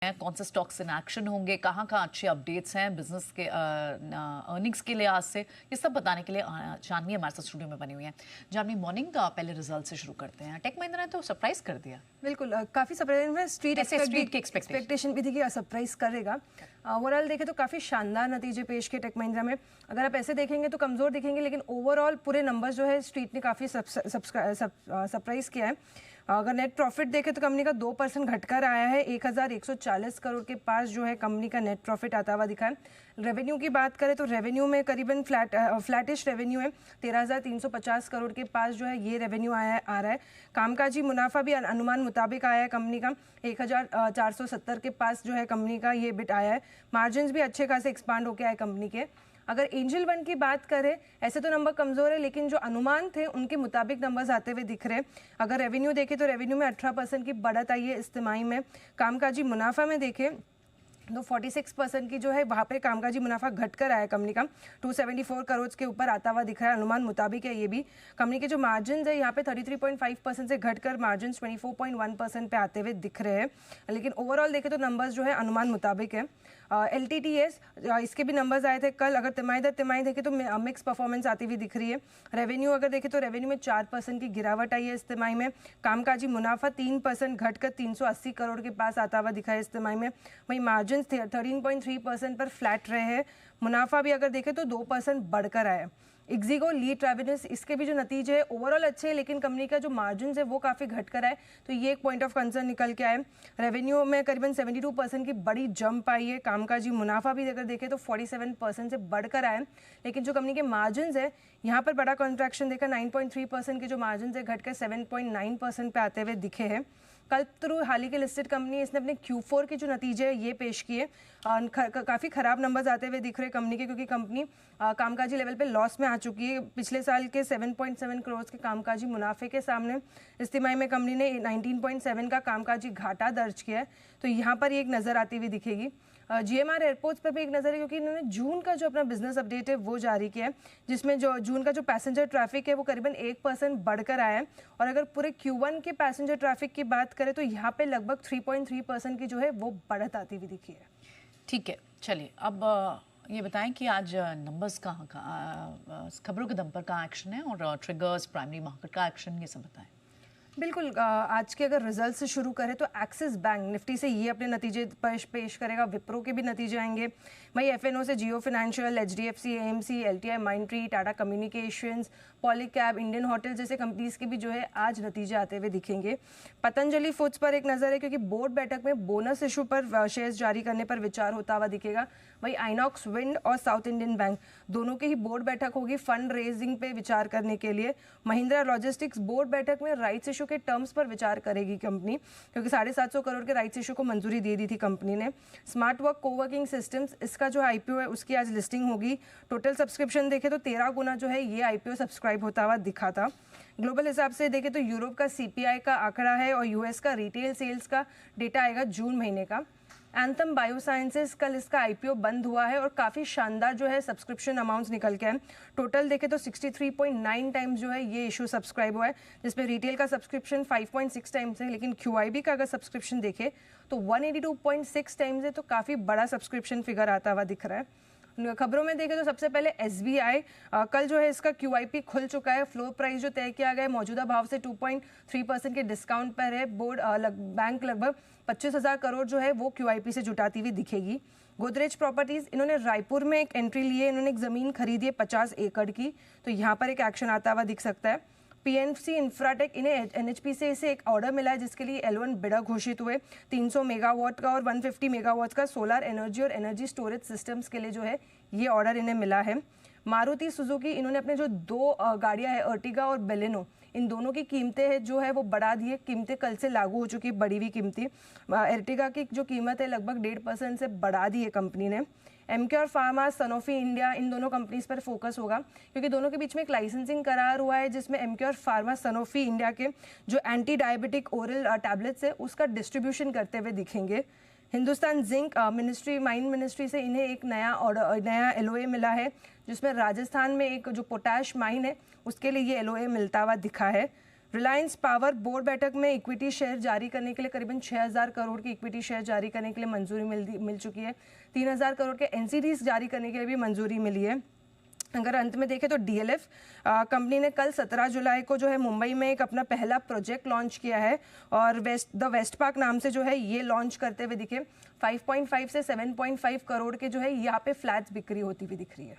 कौन से stocks in action होंगे, कहाँ कहाँ अच्छे अपडेट्स हैं बिजनेस के अर्निंग्स के लिहाज से, ये सब बताने के लिए जानवी हमारे साथ स्टूडियो में बनी हुई है। जानवी, मॉर्निंग का पहले रिजल्ट से शुरू करते हैं। टेक महिंद्रा ने तो सरप्राइज कर दिया। बिल्कुल, काफ़ी सरप्राइज है। स्ट्रीट की एक्सपेक्टेशन भी थी कि सरप्राइज करेगा। ओवरऑल देखें तो काफ़ी शानदार नतीजे पेश किए टेक महिंद्रा में। अगर आप ऐसे देखेंगे तो कमज़ोर दिखेंगे, लेकिन ओवरऑल पूरे नंबर्स जो है स्ट्रीट ने काफ़ी सरप्राइज किया है। अगर नेट प्रॉफिट देखें तो कंपनी का 2% घटकर आया है। 1140 करोड़ के पास जो है कंपनी का नेट प्रॉफिट आता हुआ दिखा है। रेवेन्यू की बात करें तो रेवेन्यू में करीबन फ्लैटिश रेवेन्यू है। 13,350 करोड़ के पास जो है ये रेवेन्यू आ रहा है। कामकाजी मुनाफा भी अनुमान मुताबिक आया है कंपनी का। 1,470 के पास जो है कंपनी का ये बिट आया है। मार्जिन भी अच्छे खासे एक्सपांड होकर आए कंपनी के। अगर एंजल वन की बात करें, ऐसे तो नंबर कमज़ोर है, लेकिन जो अनुमान थे उनके मुताबिक नंबर्स आते हुए दिख रहे हैं। अगर रेवेन्यू देखें तो रेवेन्यू में 18% की बढ़त आई है इस तिमाही में। कामकाजी मुनाफा में देखें तो 46% की जो है वहाँ पे कामकाजी मुनाफा घटकर आया कंपनी का। 274 करोड़ के ऊपर आता हुआ दिख रहा है, अनुमान मुताबिक है ये भी। कंपनी के जो मार्जिन है यहाँ पे 33.5% से घटकर मार्जिन 24.1% पे आते हुए दिख रहे हैं। लेकिन ओवरऑल देखें तो नंबर्स जो है अनुमान मुताबिक है। LTTS इसके भी नंबर्स आए थे कल। अगर तिमाही दर तिमाही देखें तो मिक्स परफॉर्मेंस आती हुई दिख रही है। रेवेन्यू अगर देखें तो रेवेन्यू में 4% की गिरावट आई है इस तिमाही में। कामकाजी मुनाफा 3% घटकर 380 करोड़ के पास आता हुआ दिखा है इस तिमाही में। वहीं मार्जिन 13.3% पर फ्लैट रहे हैं। मुनाफा भी अगर देखें तो 2% बढ़कर आया है। इक्जिगो, ली ट्रैवल्स, इसके भी जो नतीजे है ओवरऑल अच्छे हैं, लेकिन कंपनी का जो मार्जिन है वो काफ़ी घट कर आए, तो ये एक पॉइंट ऑफ कंसर्न निकल के आए। रेवेन्यू में करीबन 72% की बड़ी जंप आई है। कामकाजी मुनाफा भी अगर देखें तो 47% से बढ़कर आए, लेकिन जो कंपनी के मार्जिन है यहाँ पर बड़ा कॉन्ट्रैक्शन देखा। 9.3% के जो मार्जिन है घटकर 7.9% पे आते हुए दिखे हैं। कल्पतरू हाल ही की लिस्टेड कंपनी, इसने अपने Q4 के जो नतीजे है ये पेश किए। काफ़ी ख़राब नंबर्स आते हुए दिख रहे हैं कंपनी के, क्योंकि कंपनी कामकाजी लेवल पे लॉस में आ चुकी है। पिछले साल के 7.7 करोड़ के कामकाजी मुनाफे के सामने इस तिमाही में कंपनी ने 19.7 का कामकाजी घाटा दर्ज किया है, तो यहाँ पर एक नज़र आती हुई दिखेगी। GMR एयरपोर्ट्स पर भी एक नज़र है, क्योंकि इन्होंने जून का जो अपना बिजनेस अपडेट है वो जारी किया है, जिसमें जो जून का जो पैसेंजर ट्रैफिक है वो करीबन 1% बढ़कर आया है। और अगर पूरे Q1 के पैसेंजर ट्रैफिक की बात करें तो यहाँ पे लगभग 3.3% की जो है वो बढ़त आती हुई दिखी है। ठीक है, चलिए अब ये बताएं कि आज नंबर्स कहाँ खबरों के दम पर कहाँ एक्शन है, और ट्रिगर्स, प्राइमरी मार्केट का एक्शन, ये सब बताएं। बिल्कुल, आज के अगर रिजल्ट से शुरू करें तो एक्सिस बैंक निफ्टी से ये अपने नतीजे पेश करेगा। विप्रो के भी नतीजे आएंगे। वही FNO से Jio financial, HDFC, AMC, LTI Mindtree, Tata communications, Polycab, Indian hotel जैसे कंपनीज के भी जो है आज नतीजे आते हुए दिखेंगे। पतंजलि फूड्स पर एक नज़र है, क्योंकि बोर्ड बैठक में बोनस इशू पर शेयर्स जारी करने पर विचार होता हुआ दिखेगा। वही आइनॉक्स विंड और साउथ इंडियन बैंक दोनों की ही बोर्ड बैठक होगी फंड रेजिंग पे विचार करने के लिए। महिंद्रा लॉजिस्टिक्स बोर्ड बैठक में राइट्स इशू के टर्म्स पर विचार करेगी कंपनी, क्योंकि 750 करोड़ के राइट्स इशू को मंजूरी दे दी थी कंपनी ने। स्मार्ट वर्क कोवर्किंग सिस्टम्स, इसका जो IPO है उसकी आज लिस्टिंग होगी। टोटल सब्सक्रिप्शन देखें तो 13 गुना जो है ये IPO सब्सक्राइब होता हुआ दिखा था। ग्लोबल हिसाब से देखें तो यूरोप का CPI का आंकड़ा है और US का रिटेल सेल्स का डेटा आएगा जून महीने का। एंथम बायोसाइंसेस, कल इसका IPO बंद हुआ है और काफ़ी शानदार जो है सब्सक्रिप्शन अमाउंट्स निकल के हैं। टोटल देखें तो 63.9 टाइम्स जो है ये इशू सब्सक्राइब हुआ है, जिसमें रिटेल का सब्सक्रिप्शन 5.6 टाइम्स है, लेकिन QIB का अगर सब्सक्रिप्शन देखें तो 182.6 टाइम्स है, तो काफ़ी बड़ा सब्सक्रिप्शन फिगर आता हुआ दिख रहा है। खबरों में देखें तो सबसे पहले SBI, कल जो है इसका QIP खुल चुका है। फ्लोर प्राइस जो तय किया गया है मौजूदा भाव से 2.3% के डिस्काउंट पर है। बैंक लगभग 25,000 करोड़ जो है वो QIP से जुटाती हुई दिखेगी। गोदरेज प्रॉपर्टीज, इन्होंने रायपुर में एक एंट्री ली है। इन्होंने एक ज़मीन खरीदी है 50 एकड़ की, तो यहाँ पर एक एक्शन आता हुआ दिख सकता है। PNC इंफ्राटेक, इन्हें NHP से इसे एक ऑर्डर मिला है जिसके लिए L1 बिडर घोषित हुए। 300 मेगावाट का और 150 मेगावाट का सोलर एनर्जी और एनर्जी स्टोरेज सिस्टम्स के लिए जो है ये ऑर्डर इन्हें मिला है। मारुति सुजुकी, इन्होंने अपने जो 2 गाड़ियां हैं अर्टिगा और बेलेनो, इन दोनों की कीमतें है जो है वो बढ़ा दी है। कीमतें कल से लागू हो चुकी है, बढ़ी हुई कीमतें। अर्टिगा की जो कीमत है लगभग 1.5% से बढ़ा दी है कंपनी ने। एमक्योर फार्मा, सनोफी इंडिया, इन दोनों कंपनीज पर फोकस होगा, क्योंकि दोनों के बीच में एक लाइसेंसिंग करार हुआ है, जिसमें एमक्योर फार्मा सनोफी इंडिया के जो एंटी डायबिटिक ओरल टैबलेट्स है उसका डिस्ट्रीब्यूशन करते हुए दिखेंगे। हिंदुस्तान जिंक, माइन मिनिस्ट्री से इन्हें एक नया LOA मिला है, जिसमें राजस्थान में एक जो पोटैश माइन है उसके लिए ये LOA मिलता हुआ दिखा है। रिलायंस पावर बोर्ड बैठक में इक्विटी शेयर जारी करने के लिए करीबन 6000 करोड़ की इक्विटी शेयर जारी करने के लिए मंजूरी मिल चुकी है। 3000 करोड़ के एनसीडीज जारी करने के लिए भी मंजूरी मिली है। अगर अंत में देखें तो डीएलएफ कंपनी ने कल 17 जुलाई को जो है मुंबई में एक अपना पहला प्रोजेक्ट लॉन्च किया है और द वेस्ट पार्क नाम से जो है ये लॉन्च करते हुए दिखे। 5.5 से 7.5 करोड़ के जो है यहाँ पे फ्लैट्स बिक्री होती हुई दिख रही है।